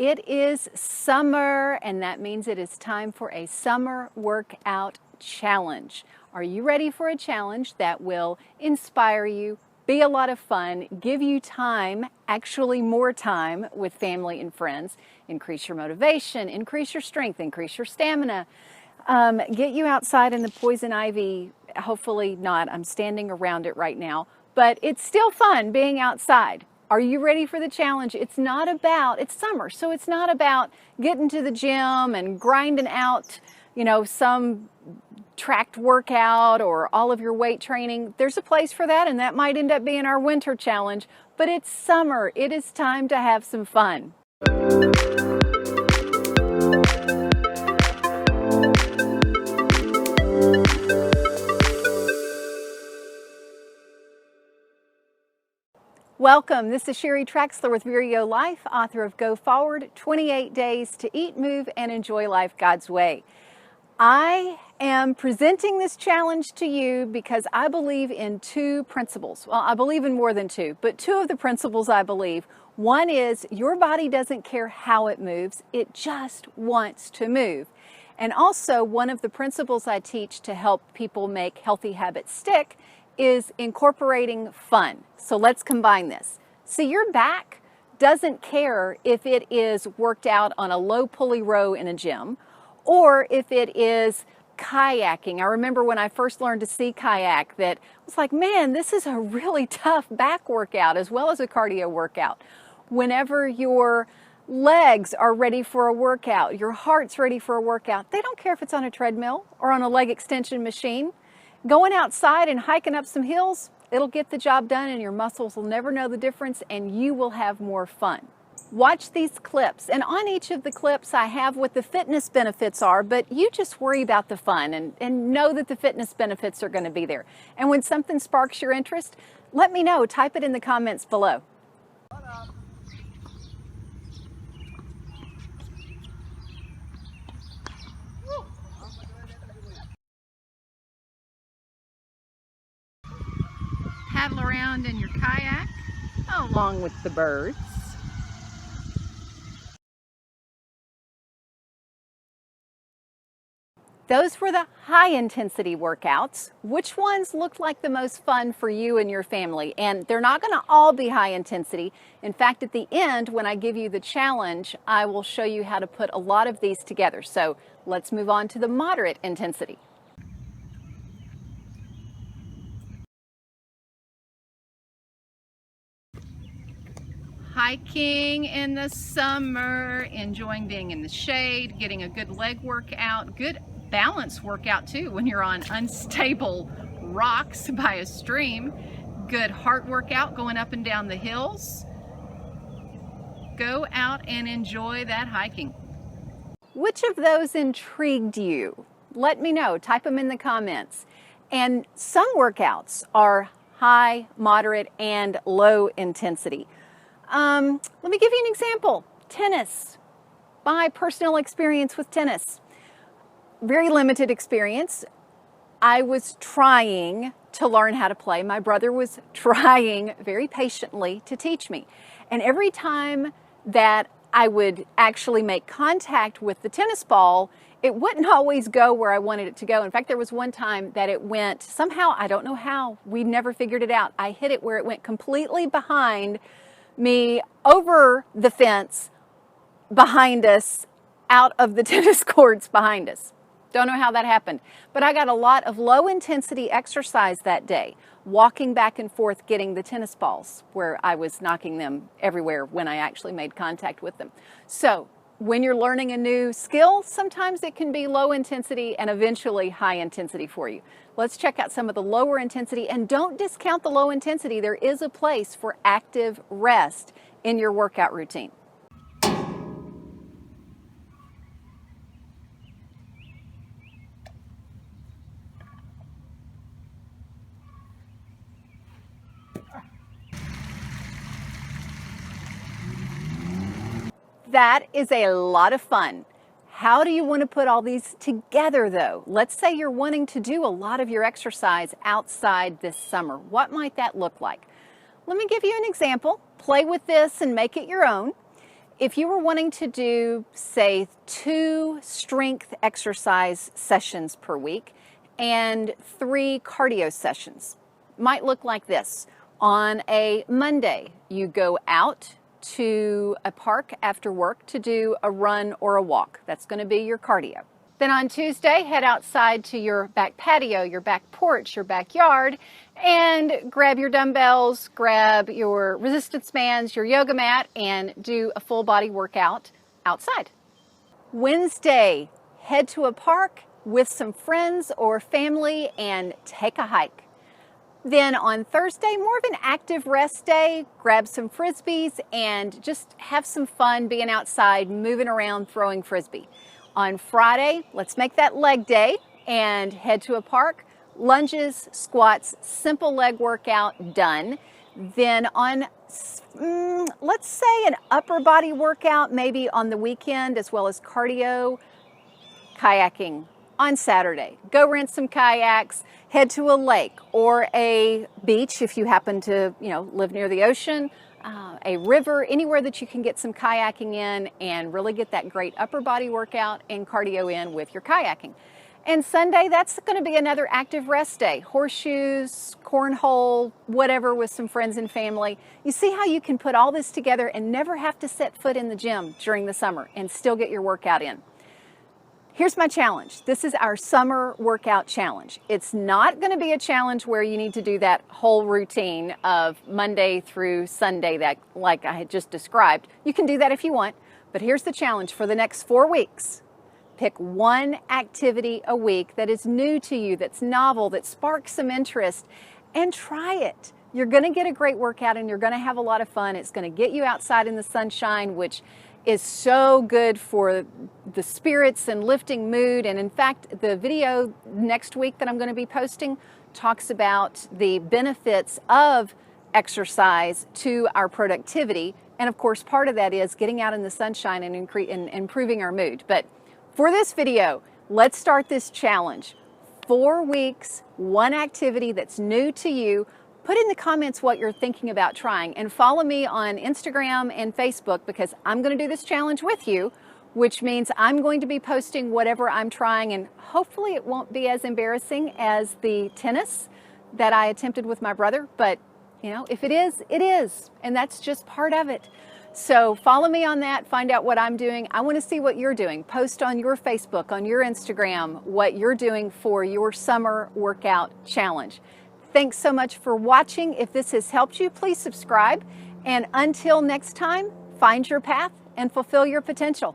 It is summer, and that means it is time for a summer workout challenge. Are you ready for a challenge that will inspire you, be a lot of fun, give you time, actually more time with family and friends, increase your motivation, increase your strength, increase your stamina, get you outside in the poison ivy? Hopefully not. I'm standing around it right now, but it's still fun being outside. Are you ready for the challenge? It's summer, so it's not about getting to the gym and grinding out, some tracked workout or all of your weight training. There's a place for that, and that might end up being our winter challenge, but it's summer. It is time to have some fun. Welcome. This is Sheri Traxler with ViREO Life, author of Go Forward, 28 Days to Eat, Move, and Enjoy Life God's Way. I am presenting this challenge to you because I believe in two principles. Well, I believe in more than two, but two of the principles I believe. One is your body doesn't care how it moves, it just wants to move. And also, one of the principles I teach to help people make healthy habits stick is incorporating fun. So let's combine this. See, your back doesn't care if it is worked out on a low pulley row in a gym or if it is kayaking. I remember when I first learned to sea kayak that I was like, man, this is a really tough back workout as well as a cardio workout. Whenever your legs are ready for a workout, your heart's ready for a workout, they don't care if it's on a treadmill or on a leg extension machine. Going outside and hiking up some hills, it'll get the job done and your muscles will never know the difference and you will have more fun. Watch these clips, and on each of the clips I have what the fitness benefits are, but you just worry about the fun and know that the fitness benefits are going to be there. And when something sparks your interest, let me know. Type it in the comments below. Paddle around in your kayak along with the birds. Those were the high intensity workouts. Which ones looked like the most fun for you and your family? And they're not going to all be high intensity. In fact, at the end, when I give you the challenge, I will show you how to put a lot of these together. So let's move on to the moderate intensity. Hiking in the summer, enjoying being in the shade, getting a good leg workout, good balance workout too when you're on unstable rocks by a stream, good heart workout going up and down the hills. Go out and enjoy that hiking. Which of those intrigued you? Let me know. Type them in the comments. And some workouts are high, moderate, and low intensity. Let me give you an example. Tennis. My personal experience with tennis. Very limited experience. I was trying to learn how to play. My brother was trying very patiently to teach me. And every time that I would actually make contact with the tennis ball, it wouldn't always go where I wanted it to go. In fact, there was one time that it went somehow, I don't know how, we never figured it out. I hit it where it went completely behind me, over the fence behind us, out of the tennis courts behind us. Don't know how that happened, but I got a lot of low intensity exercise that day, walking back and forth getting the tennis balls where I was knocking them everywhere when I actually made contact with them. So when you're learning a new skill, sometimes it can be low intensity and eventually high intensity for you. Let's check out some of the lower intensity, and don't discount the low intensity. There is a place for active rest in your workout routine. That is a lot of fun. How do you want to put all these together though? Let's say you're wanting to do a lot of your exercise outside this summer. What might that look like? Let me give you an example. Play with this and make it your own. if you were wanting to do, say, 2 strength exercise sessions per week and 3 cardio sessions, might look like this. On a Monday, you go out to a park after work to do a run or a walk. That's going to be your cardio. Then on Tuesday, head outside to your back patio, your back porch, your backyard, and grab your dumbbells, grab your resistance bands, your yoga mat, and do a full body workout outside. Wednesday, head to a park with some friends or family and take a hike. Then on Thursday, more of an active rest day, grab some Frisbees and just have some fun being outside, moving around, throwing Frisbee. On Friday, let's make that leg day and head to a park. Lunges, squats, simple leg workout, done. Then on, let's say an upper body workout, maybe on the weekend, as well as cardio, kayaking on Saturday. Go rent some kayaks, head to a lake or a beach if you happen to, live near the ocean. A river, anywhere that you can get some kayaking in and really get that great upper body workout and cardio in with your kayaking. And Sunday, that's going to be another active rest day. Horseshoes, cornhole, whatever with some friends and family. You see how you can put all this together and never have to set foot in the gym during the summer and still get your workout in. Here's my challenge. This is our summer workout challenge. It's not going to be a challenge where you need to do that whole routine of Monday through Sunday that, like I had just described. You can do that if you want, but here's the challenge for the next 4 weeks. Pick one activity a week that is new to you, that's novel, that sparks some interest, and try it. You're going to get a great workout and you're going to have a lot of fun. It's going to get you outside in the sunshine, which is so good for the spirits and lifting mood. And in fact, the video next week that I'm going to be posting talks about the benefits of exercise to our productivity. And of course, part of that is getting out in the sunshine and improving our mood. But for this video, let's start this challenge. 4 weeks, one activity that's new to you. Put in the comments what you're thinking about trying and follow me on Instagram and Facebook because I'm going to do this challenge with you, which means I'm going to be posting whatever I'm trying, and hopefully it won't be as embarrassing as the tennis that I attempted with my brother. But, if it is, it is. And that's just part of it. So follow me on that. Find out what I'm doing. I want to see what you're doing. Post on your Facebook, on your Instagram, what you're doing for your summer workout challenge. Thanks so much for watching. If this has helped you, please subscribe. And until next time, find your path and fulfill your potential.